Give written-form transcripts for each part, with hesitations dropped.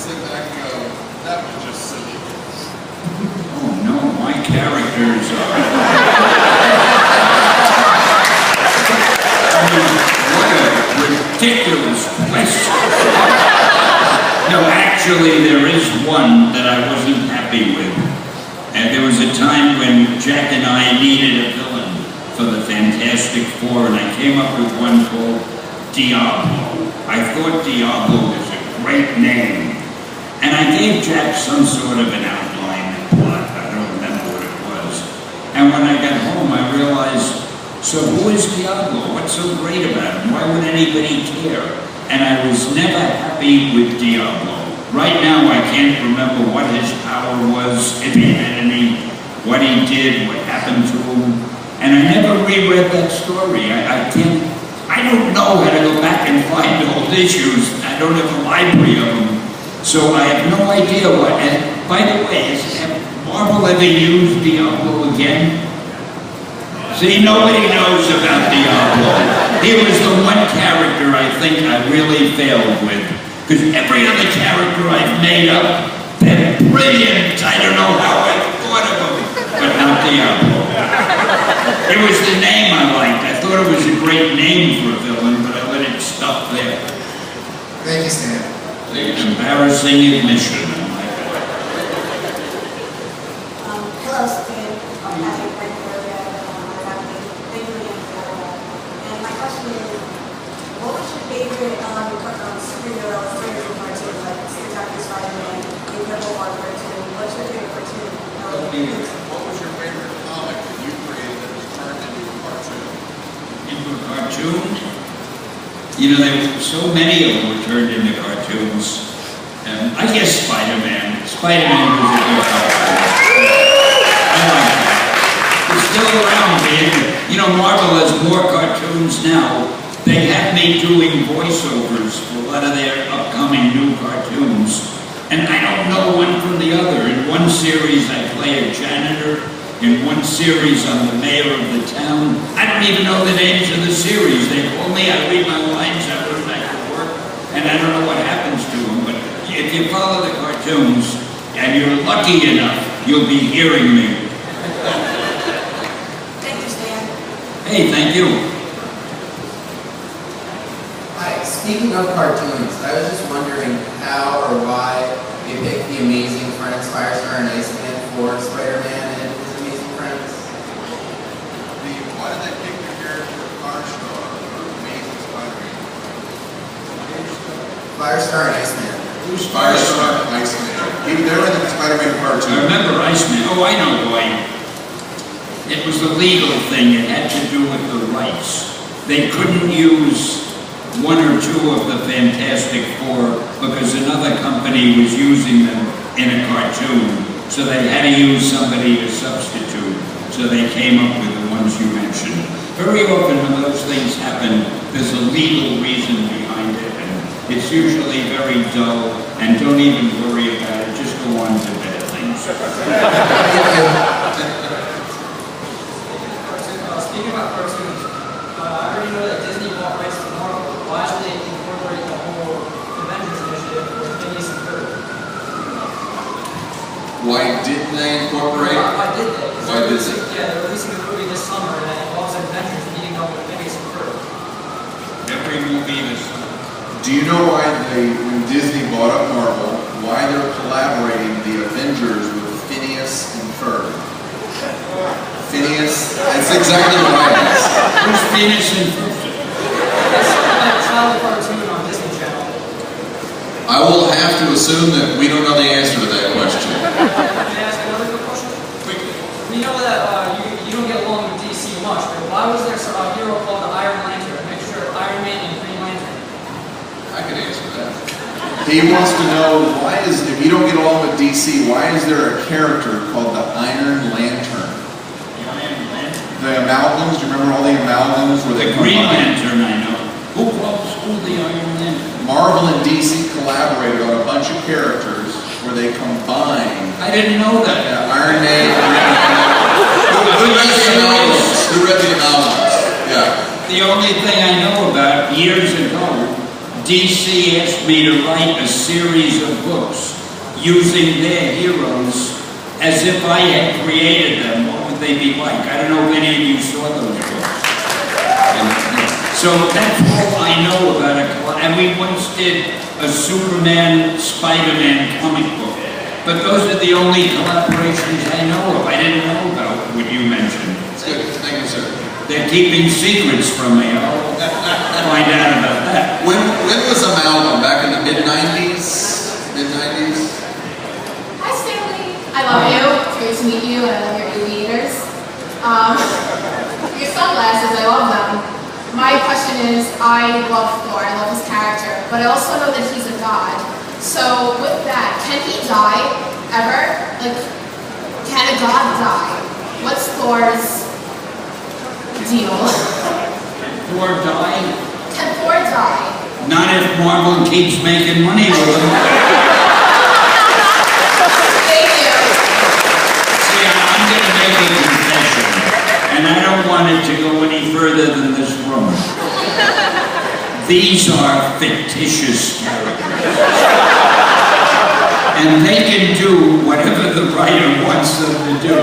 sit back and go, that was just silly. Oh no, my characters are... What a ridiculous question. No, actually, there is one that I wasn't happy with. And there was a time when Jack and I needed a villain for the Fantastic Four, and I came up with one called Diablo. I thought Diablo was a great name. And I gave Jack some sort of an outline and plot. I don't remember what it was. And when I got home, I realized, so who is Diablo? What's so great about him? Why would anybody care? And I was never happy with Diablo. Right now, I can't remember what his power was, if he had any, what he did, what happened to him. And I never reread that story. I don't know how to go back and find old issues. I don't have a library of them. So I have no idea what, and by the way, has Marvel ever used Diablo again? See, nobody knows about Diablo. He was the one character I think I really failed with. Because every other character I've made up, they're brilliant. I don't know how I thought of them, but not Diablo. It was the name I liked. I thought it was a great name for a villain, but I let it stop there. Thank you, Stan. It's an embarrassing admission on my part. Hello, Stan. I'm Patrick Brentford. Thank you again for that. And my question is, what was your favorite superhero illustrated cartoon, like Spectacular Spider-Man, Incredible Hulk cartoon? What's your favorite cartoon? What was your favorite comic that you created that was turned into a cartoon? Into a cartoon? You know, there were so many of them were turned into cartoons. I guess Spider-Man. Spider-Man was a good cartoon. I like that. It's still around, man. You know, Marvel has more cartoons now. They have me doing voiceovers for a lot of their upcoming new cartoons. And I don't know one from the other. In one series, I play a janitor. In one series, I'm the mayor of the town. I don't even know the names of the series. They call me, I read my lines, I run back to work, and I don't know what happens to them. But if you follow the cartoons, and you're lucky enough, you'll be hearing me. Thank you, Stan. Hey, thank you. Hi, speaking of cartoons, I was just wondering how or why they picked the Amazing Friends Firestar and Iceman for Spider-Man and his Amazing Friends. Why did they pick your character Firestar or Amazing Spider-Man? Firestar and Iceman. Who's Firestar and Iceman? They were in the Spider-Man cartoon. I remember Iceman. Oh, I know why. It was a legal thing. It had to do with the rights. They couldn't use one or two of the Fantastic Four because another company was using them in a cartoon. So they had to use somebody to substitute. So they came up with the ones you mentioned. Very often when those things happen, there's a legal reason behind it. And it's usually very dull. And don't even worry about it. Just go on to better things. Speaking about cartoons, I already know that Disney bought rights to Marvel. Why did they incorporate the whole Avengers initiative with Phineas and Ferb? Why didn't they incorporate? Why did they? Why did they? Yeah, they're releasing a movie this summer and it involves Avengers meeting up with Phineas and Ferb. Every movie is... Do you know why when Disney bought up Marvel, why they're collaborating the Avengers with Phineas and Ferb? Phineas? That's exactly what I asked. Who's Phineas and Ferb? It's a child cartoon on Disney Channel. I will have to assume that we don't know the answer to that question. Can I ask another quick question? Quickly. We know that you don't get along with DC much, but why was there a hero called the Iron Lantern, a mixture of Iron Man and Green Lantern? I can answer that. He wants to know if you don't get along with DC, why is there a character called the Iron Lantern? The Iron Lantern. The amalgams, do you remember all the amalgams where they The Green Lantern, I know. Who calls the Iron Lantern? Marvel and DC collaborated on a bunch of characters where they combined. I didn't know that. Yeah, Iron Man. Who read the amalgams? Who read the amalgams? Yeah. The only thing I know about years ago, DC DC asked me to write a series of books using their heroes as if I had created them. What would they be like? I don't know if any of you saw those books. So that's all I know about it. And we once did a Superman, Spider-Man comic book. But those are the only collaborations I know of. I didn't know about what you mentioned. It's good. Thank you, sir. They're keeping secrets from me. I'll find out about that. When was Amalgam? Back in the mid-90s? Mid-90s? Hi, Stanley. I love you. It's great to meet you, and I love your movie eaters. Your sunglasses, I love them. My question is, I love Thor, I love his character, but I also know that he's a god. So with that, can he die ever? Like, can a god die? What's Thor's deal? Thor die? Can Thor die? Not if Marvel keeps making money with them. Thank you. See, I'm going to make a confession, and I don't want it to go any further than this room. These are fictitious characters. And they can do whatever the writer wants them to do.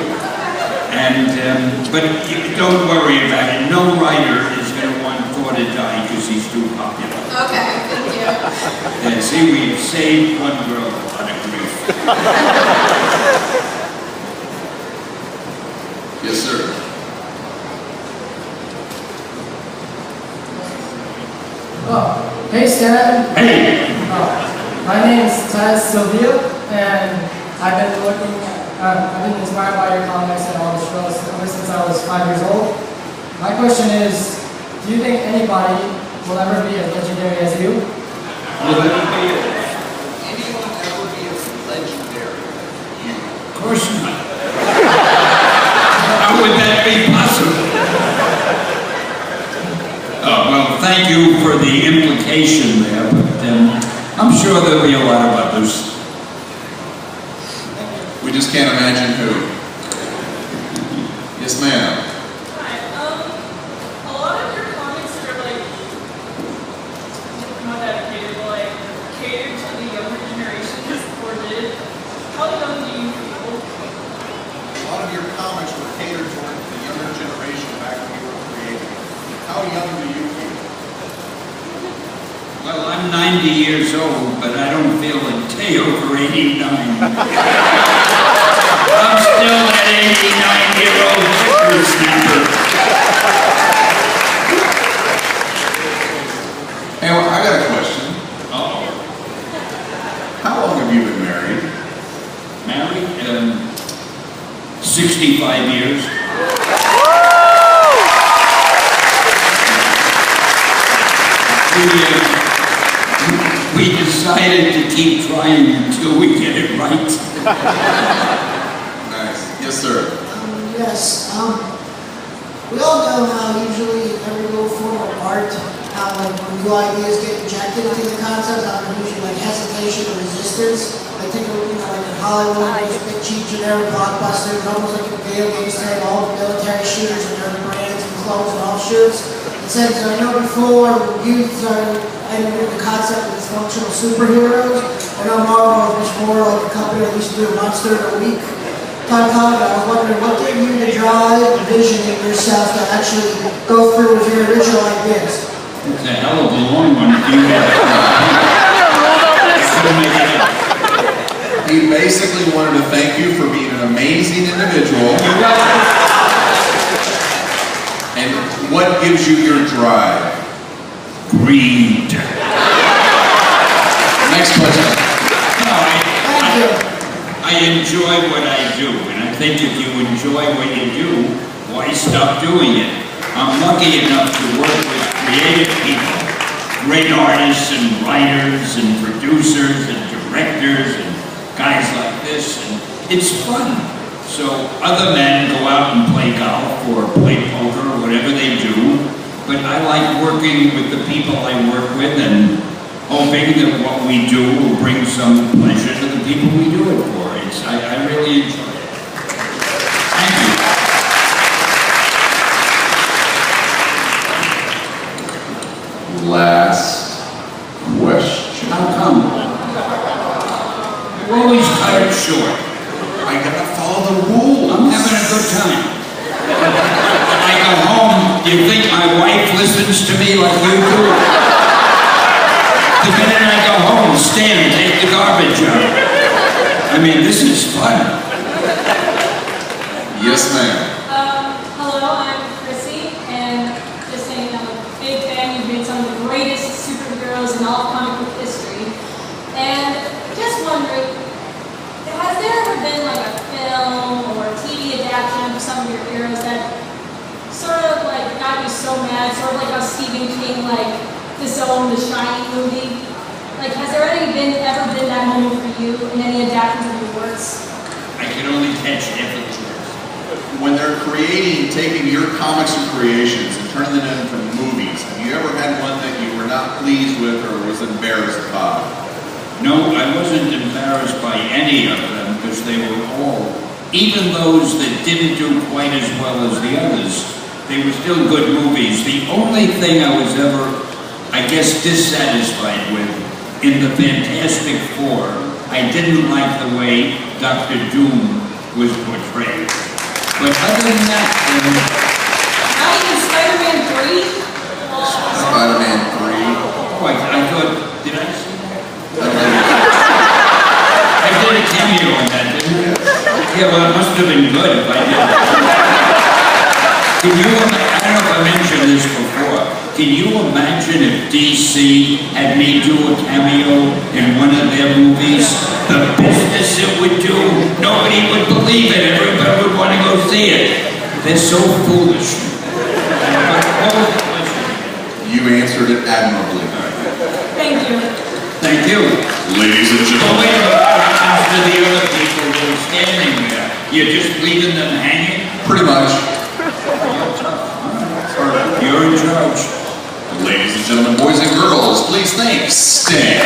And, but don't worry about it. No writer is going to want Thor to die because he's too popular. Okay, thank you. And see, we've saved one girl a lot of grief. Yes, sir. Oh, hey Stan. Hey! My name is Taz Sylvia, and I've been inspired by your comics and all the shows ever since I was 5 years old. My question is, do you think anybody will ever be as legendary as you? Will anyone ever be as legendary as you? Of course not. How would that be possible? Well, thank you for the implication there, but I'm sure there'll be a lot of others. We just can't imagine who. Yes, ma'am. Hi. A lot of your comics are like not dedicated, but like catered to the younger generations or did. How young do you feel? A lot of your comics were catered toward the younger generation back when you were creating. How young do you feel? Well, I'm 90 years old, but I don't feel a day over 89. I'm still that 89-year-old whippersnapper. Hey, well, I got a question. Uh-oh. How long have you been married? Married? 65 years. We decided to keep trying until we get it right. Nice. Yes, sir. Yes. We all know how usually every little form of art, how like when new ideas get injected into the concept, how there's usually like hesitation or resistance. I think like in Hollywood, those big cheap generic blockbusters, almost like in video games today, all the military shooters and their brands and clones and offshoots. Since I know before youth and the concept of these functional superheroes, I know Marvel was more like a company that used to do a monster in a week type comic. I was wondering what gave you the drive and vision in yourself to actually go through with your original ideas? It's a hell of a long one. Do you have He basically wanted to thank you for being an amazing individual. And what gives you your drive? Greed. Next question. No, I enjoy what I do, and I think if you enjoy what you do, why stop doing it? I'm lucky enough to work with creative people, great artists and writers and producers and directors and guys like this, and it's fun. So other men go out and play golf or play poker or whatever they do, but I like working with the people I work with and hoping that what we do will bring some pleasure to the people we do it for. I really enjoy it. Thank you. Last question. cut it short. I gotta follow the rules. I'm having a good time. I go home, do you think my wife listens to me like you do? The minute I go home, Stan, take the garbage out. I mean, this is fun. Yes, ma'am. Hello, I'm Chrissy, and just saying I'm a big fan. You've made some of the greatest superheroes in all of comic book history. And just wondering, has there ever been like a film or TV adaptation of some of your heroes that sort of like got you so mad, sort of like how Stephen King like disowned the Shining movie? Like, has there ever been that moment for you in any adaptations of your works? I can only catch half of the words. When they're taking your comics or creations and turning them into movies, have you ever had one that you were not pleased with or was embarrassed by? No, I wasn't embarrassed by any of them because they were all, even those that didn't do quite as well as the others, they were still good movies. The only thing I was ever, I guess, dissatisfied with in the Fantastic Four, I didn't like the way Dr. Doom was portrayed. But other than that, Not even Spider-Man 3? Spider-Man 3. oh, I thought, did I see that? I did a cameo on that, didn't I? Yeah, well, it must have been good if I did. Can you, I don't know if I mentioned this before, can you imagine if DC had me do a cameo in one of their movies? The business it would do, nobody would believe it, everybody would want to go see it. They're so foolish. You answered it admirably. Thank you. Thank you. Ladies and Oh, gentlemen. wait a minute, what happens to the other people that are standing there? You're just leaving them hanging? Pretty much. You're in charge. Ladies and gentlemen, boys and girls, please thank Stan.